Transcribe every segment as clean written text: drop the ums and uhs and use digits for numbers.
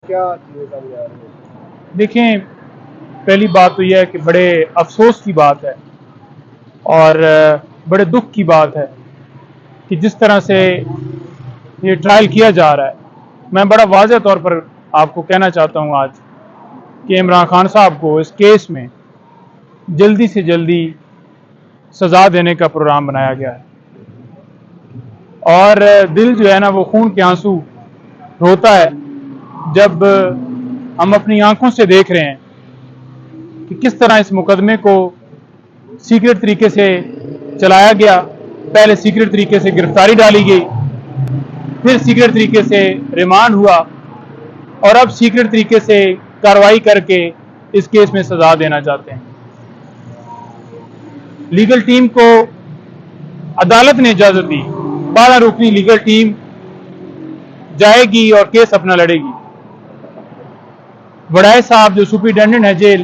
क्या चीजें सामने आ रही है? देखें, पहली बात तो यह है कि बड़े अफसोस की बात है और बड़े दुख की बात है कि जिस तरह से ये ट्रायल किया जा रहा है। मैं बड़ा वाज़ेह तौर पर आपको कहना चाहता हूँ आज कि इमरान खान साहब को इस केस में जल्दी से जल्दी सज़ा देने का प्रोग्राम बनाया गया है और दिल जो है ना वो खून के आंसू रोता है जब हम अपनी आंखों से देख रहे हैं कि किस तरह इस मुकदमे को सीक्रेट तरीके से चलाया गया। पहले सीक्रेट तरीके से गिरफ्तारी डाली गई, फिर सीक्रेट तरीके से रिमांड हुआ और अब सीक्रेट तरीके से कार्रवाई करके इस केस में सजा देना चाहते हैं। लीगल टीम को अदालत ने इजाजत दी, 12 रुकनी लीगल टीम जाएगी और केस अपना लड़ेगी। वड़ाई साहब जो सुपरिटेंडेंट है जेल,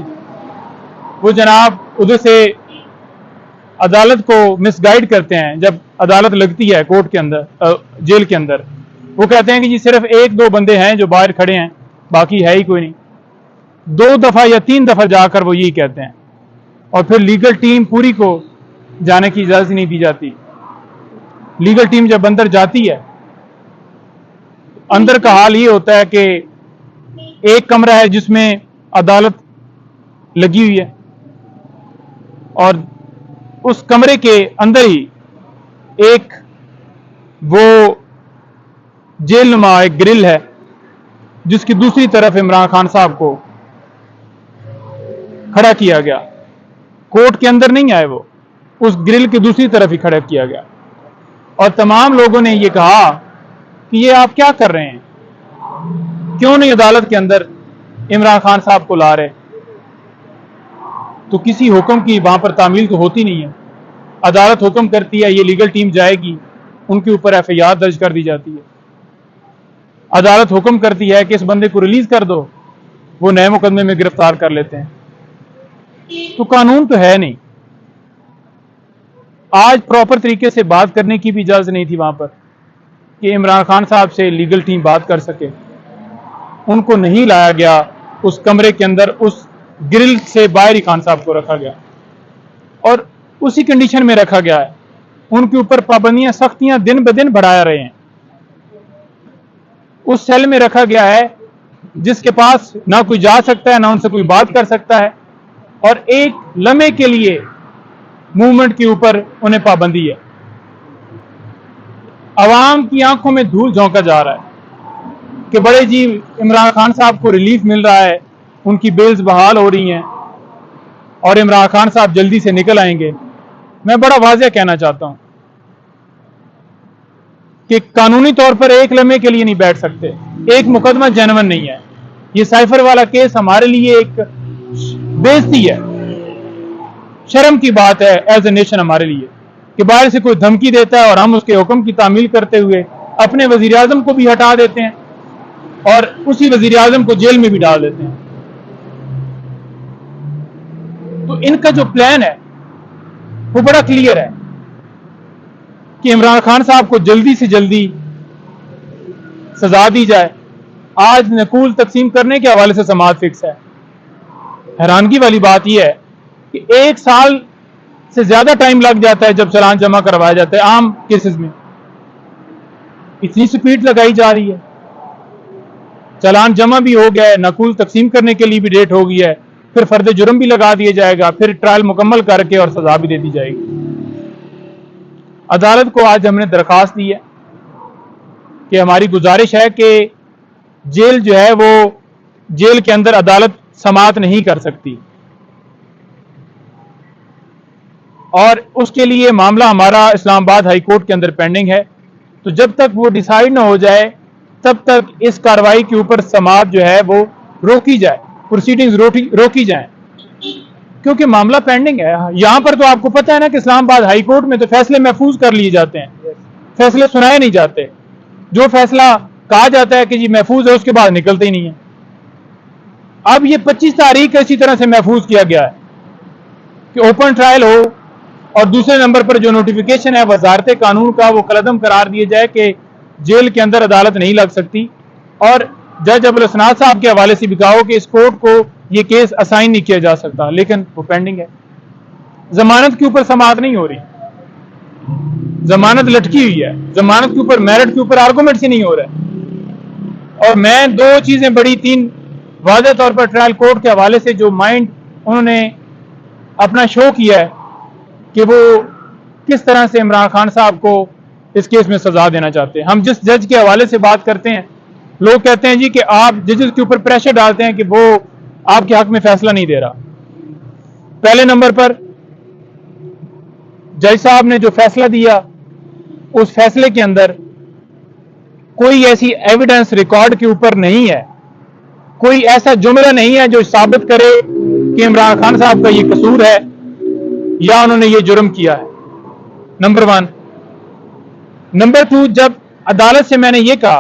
वो जनाब उधर से अदालत को मिसगाइड करते हैं। जब अदालत लगती है कोर्ट के अंदर, जेल के अंदर, वो कहते हैं कि जी सिर्फ 1-2 बंदे हैं जो बाहर खड़े हैं, बाकी है ही कोई नहीं। 2 दफा या 3 दफा जाकर वो यही कहते हैं और फिर लीगल टीम पूरी को जाने की इजाजत नहीं दी जाती। लीगल टीम जब अंदर जाती है, अंदर का हाल ये होता है कि एक कमरा है जिसमें अदालत लगी हुई है और उस कमरे के अंदर ही एक वो जेल नुमा एक ग्रिल है जिसकी दूसरी तरफ इमरान खान साहब को खड़ा किया गया। कोर्ट के अंदर नहीं आए, वो उस ग्रिल की दूसरी तरफ ही खड़ा किया गया और तमाम लोगों ने ये कहा कि ये आप क्या कर रहे हैं, क्यों नहीं अदालत के अंदर इमरान खान साहब को ला रहे। तो किसी हुक्म की वहां पर तामील तो होती नहीं है। अदालत हुक्म करती है, ये लीगल टीम जाएगी, उनके ऊपर एफआईआर दर्ज कर दी जाती है। अदालत हुक्म करती है कि इस बंदे को रिलीज कर दो, वो नए मुकदमे में गिरफ्तार कर लेते हैं। तो कानून तो है नहीं। आज प्रॉपर तरीके से बात करने की भी इजाजत नहीं थी वहां पर कि इमरान खान साहब से लीगल टीम बात कर सके। उनको नहीं लाया गया उस कमरे के अंदर, उस ग्रिल से बाहर ही खान साहब को रखा गया और उसी कंडीशन में रखा गया है। उनके ऊपर पाबंदियां, सख्तियां दिन ब दिन बढ़ा रहे हैं। उस सेल में रखा गया है जिसके पास ना कोई जा सकता है, ना उनसे कोई बात कर सकता है और एक लम्हे के लिए मूवमेंट के ऊपर उन्हें पाबंदी है। अवाम की आंखों में धूल झोंका जा रहा है कि बड़े जी इमरान खान साहब को रिलीफ मिल रहा है, उनकी बेल्स बहाल हो रही हैं और इमरान खान साहब जल्दी से निकल आएंगे। मैं बड़ा वाज़ेह कहना चाहता हूं कि कानूनी तौर पर एक लम्हे के लिए नहीं बैठ सकते। एक मुकदमा जेन्युइन नहीं है। ये साइफर वाला केस हमारे लिए एक बेइज्जती है, शर्म की बात है एज ए नेशन हमारे लिए कि बाहर से कोई धमकी देता है और हम उसके हुक्म की तामील करते हुए अपने वजीर आजम को भी हटा देते हैं और उसी वजीर आजम को जेल में भी डाल देते हैं। तो इनका जो प्लान है वो बड़ा क्लियर है कि इमरान खान साहब को जल्दी से जल्दी सजा दी जाए। आज नकूल तकसीम करने के हवाले से समाअत फिक्स है। हैरानगी वाली बात यह है कि 1 साल से ज्यादा टाइम लग जाता है जब चालान जमा करवाया जाता है। आम केसेस में इतनी स्पीड लगाई जा रही है, चालान जमा भी हो गया है, नकूल तकसीम करने के लिए भी डेट हो गई है, फिर फर्द जुर्म भी लगा दिया जाएगा, फिर ट्रायल मुकम्मल करके और सजा भी दे दी जाएगी। अदालत को आज हमने दरखास्त दी है कि हमारी गुजारिश है कि जेल जो है वो जेल के अंदर अदालत समाअत नहीं कर सकती और उसके लिए मामला हमारा इस्लामाबाद हाई कोर्ट के अंदर पेंडिंग है। तो जब तक वो डिसाइड ना हो जाए तब तक इस कार्रवाई के ऊपर समाअत जो है वो रोकी जाए, प्रोसीडिंग्स रोकी जाए, क्योंकि मामला पेंडिंग है। यहां पर तो आपको पता है ना कि इस्लामाबाद हाई कोर्ट में तो फैसले महफूज कर लिए जाते हैं, फैसले सुनाए नहीं जाते। जो फैसला कहा जाता है कि जी महफूज है, उसके बाद निकलते ही नहीं है। अब ये 25 तारीख इसी तरह से महफूज किया गया है कि ओपन ट्रायल हो और दूसरे नंबर पर जो नोटिफिकेशन है वजारत कानून का, वो कलदम करार दिया जाए कि जेल के अंदर अदालत नहीं लग सकती और जज अबुल हसनात साहब के हवाले से भी कहा हो कि इस कोर्ट को ये केस असाइन नहीं किया जा सकता, लेकिन वो पेंडिंग है। जमानत के ऊपर समाअत नहीं हो रही, जमानत लटकी हुई है, जमानत के ऊपर मेरिट के ऊपर आर्गूमेंट ही नहीं हो रहा है। और मैं दो चीजें बड़ी, तीन वाज़ेह तौर पर ट्रायल कोर्ट के हवाले से जो माइंड उन्होंने अपना शो किया है कि वो किस तरह से इमरान खान साहब को इस केस में सजा देना चाहते हैं। हम जिस जज के हवाले से बात करते हैं, लोग कहते हैं जी कि आप जजेस के ऊपर प्रेशर डालते हैं कि वो आपके हक में फैसला नहीं दे रहा। पहले नंबर पर जज साहब ने जो फैसला दिया, उस फैसले के अंदर कोई ऐसी एविडेंस रिकॉर्ड के ऊपर नहीं है, कोई ऐसा जुमला नहीं है जो साबित करे कि इमरान खान साहब का ये कसूर है या उन्होंने ये जुर्म किया है। नंबर 1। नंबर 2, जब अदालत से मैंने ये कहा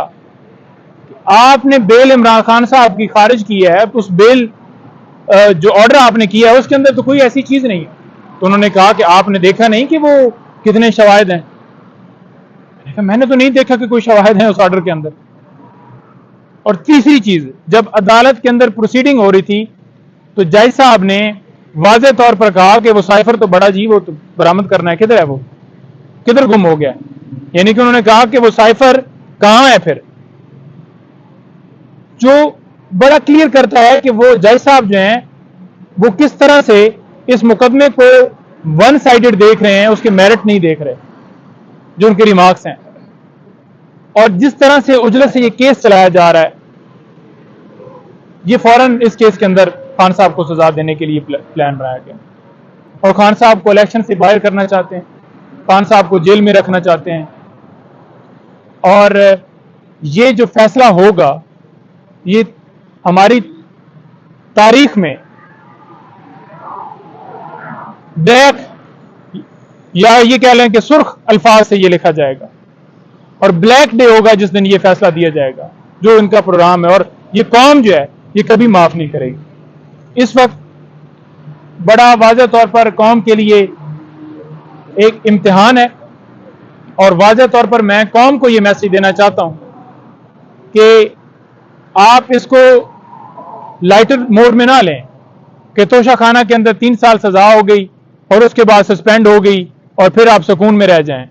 कि आपने बेल इमरान खान साहब की खारिज की है, उस बेल जो ऑर्डर आपने किया है उसके अंदर तो कोई ऐसी चीज नहीं है, तो उन्होंने कहा कि आपने देखा नहीं कि वो कितने शवाहिद हैं। मैंने तो नहीं देखा कि कोई शवाहिद हैं उस ऑर्डर के अंदर। और तीसरी चीज, जब अदालत के अंदर प्रोसीडिंग हो रही थी तो जज साहब ने वाज़ेह तौर पर कहा कि वो साइफर तो बड़ा जी, वो तो बरामद करना है, किधर है वो, किधर गुम हो गया। यानी कि उन्होंने कहा कि वो साइफर कहां है, फिर जो बड़ा क्लियर करता है कि वो जज साहब जो हैं वो किस तरह से इस मुकदमे को वन साइडेड देख रहे हैं, उसके मेरिट नहीं देख रहे जो उनके रिमार्क्स हैं। और जिस तरह से उजलत से ये केस चलाया जा रहा है, ये फौरन इस केस के अंदर खान साहब को सजा देने के लिए प्लान बनाया गया। और खान साहब को इलेक्शन से बाहर करना चाहते हैं, खान साहब को जेल में रखना चाहते हैं। और ये जो फैसला होगा, ये हमारी तारीख में ब्लैक, या ये कह लें कि सुर्ख अल्फाज से ये लिखा जाएगा, और ब्लैक डे होगा जिस दिन ये फैसला दिया जाएगा। जो इनका प्रोग्राम है, और ये कौम जो है ये कभी माफ नहीं करेगी। इस वक्त बड़ा वाज़ेह तौर पर कौम के लिए एक इम्तिहान है, और वाज़ेह तौर पर मैं कौम को ये मैसेज देना चाहता हूं कि आप इसको लाइटर मोड में ना लें कि तोशा खाना के अंदर 3 साल सजा हो गई और उसके बाद सस्पेंड हो गई और फिर आप सुकून में रह जाएं।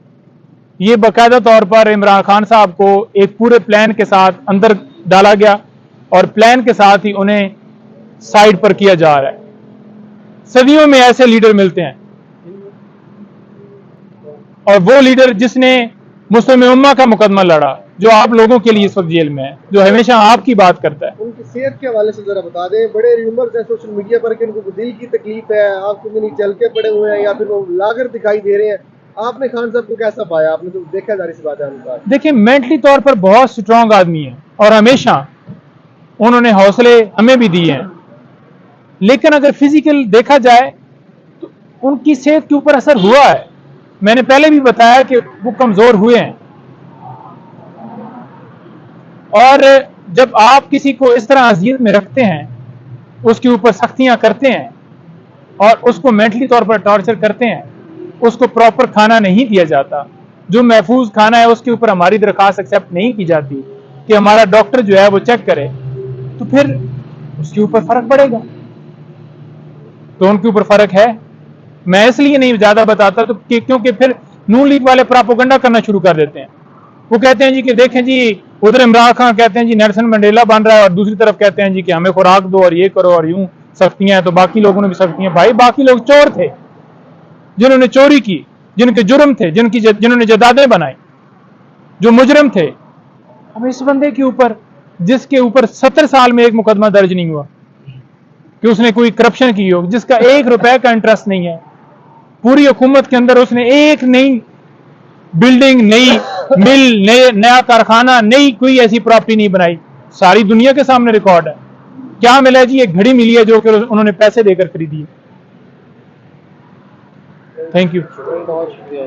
ये बाकायदा तौर पर इमरान खान साहब को एक पूरे प्लान के साथ अंदर डाला गया, और प्लान के साथ ही उन्हें साइड पर किया जा रहा है। सदियों में ऐसे लीडर मिलते हैं, और वो लीडर जिसने मुस्लिम उम्मा का मुकदमा लड़ा, जो आप लोगों के लिए इस वक्त जेल में है, जो हमेशा आपकी बात करता है। उनकी सेहत के हवाले से जरा बता दें। बड़े रूमर्स हैं सोशल मीडिया पर कि उनको दिल की तकलीफ है, आंखों में नहीं चल के पड़े हुए हैं, या फिर वो लागर दिखाई दे रहे हैं। आपने खान साहब को कैसा पाया? आपने तो देखा, जारी सी बात है। देखिए, मेंटली तौर पर बहुत स्ट्रांग आदमी है, और हमेशा उन्होंने हौसले हमें भी दिए हैं, लेकिन अगर फिजिकल देखा जाए तो उनकी सेहत के ऊपर असर हुआ है। मैंने पहले भी बताया कि वो कमजोर हुए हैं, और जब आप किसी को इस तरह अजियत में रखते हैं, उसके ऊपर सख्तियां करते हैं, और उसको मेंटली तौर पर टॉर्चर करते हैं, उसको प्रॉपर खाना नहीं दिया जाता, जो महफूज खाना है उसके ऊपर हमारी दरखास्त एक्सेप्ट नहीं की जाती कि हमारा डॉक्टर जो है वो चेक करे, तो फिर उसके ऊपर फर्क पड़ेगा। तो उनके ऊपर फर्क है। मैं इसलिए नहीं ज्यादा बताता तो क्योंकि फिर नून लीग वाले प्रोपेगेंडा करना शुरू कर देते हैं। वो कहते हैं जी कि देखें जी, उधर इमरान खान कहते हैं जी नेल्सन मंडेला बन रहा है, और दूसरी तरफ कहते हैं जी कि हमें खुराक दो और ये करो और यूं सख्तियां हैं, तो बाकी लोगों ने भी सख्तियां। भाई, बाकी लोग चोर थे, जिन्होंने चोरी की, जिनके जुर्म थे, जिन्होंने जदादें बनाई, जो मुजरिम थे। अब इस बंदे के ऊपर, जिसके ऊपर 70 साल में एक मुकदमा दर्ज नहीं हुआ कि उसने कोई करप्शन की हो, जिसका 1 रुपए का इंटरेस्ट नहीं है, पूरी हुकूमत के अंदर उसने एक नई बिल्डिंग, नई मिल, नया कारखाना, नई कोई ऐसी प्रॉपर्टी नहीं बनाई। सारी दुनिया के सामने रिकॉर्ड है। क्या मिला जी? एक घड़ी मिली है जो कि उन्होंने पैसे देकर खरीदी है। Thank you. बहुत शुक्रिया।